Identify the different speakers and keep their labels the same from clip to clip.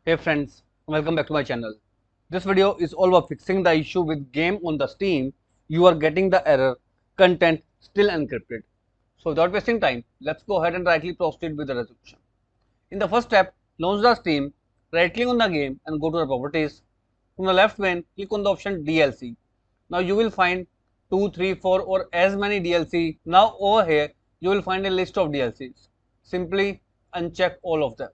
Speaker 1: Hey friends, welcome back to my channel. This video is all about fixing the issue with game on the Steam. You are getting the error content still encrypted. So without wasting time, let's go ahead and directly proceed with the resolution. In the first step, launch the Steam, right click on the game and go to the properties. From the left pane, click on the option DLC. Now you will find 2, 3, 4 or as many DLC. Now over here, you will find a list of DLCs. Simply uncheck all of them.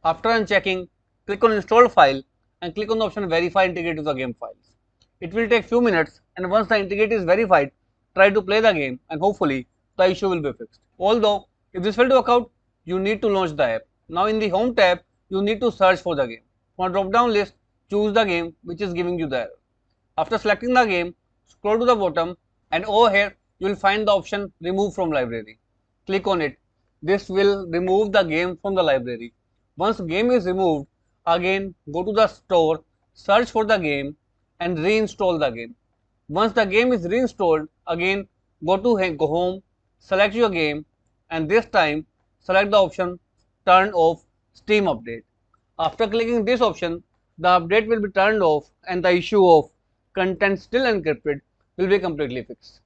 Speaker 1: After unchecking, click on install file and click on the option verify integrate to the game files. It will take few minutes, and once the integrity is verified, try to play the game and hopefully the issue will be fixed. Although if this failed to work out, you need to launch the app. Now in the home tab, you need to search for the game. From a drop down list, choose the game which is giving you the error. After selecting the game, scroll to the bottom and over here you will find the option remove from library. Click on it. This will remove the game from the library. Once game is removed, again go to the store, search for the game and reinstall the game. Once the game is reinstalled, again go to home, select your game and this time select the option turn off Steam update. After clicking this option, the update will be turned off and the issue of content still encrypted will be completely fixed.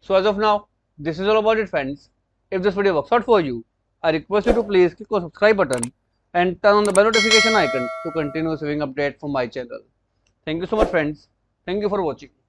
Speaker 1: So as of now, this is all about it friends. If this video works out for you, I request you to please click on the subscribe button and turn on the bell notification icon to continue receiving updates from my channel. Thank you so much friends. Thank you for watching.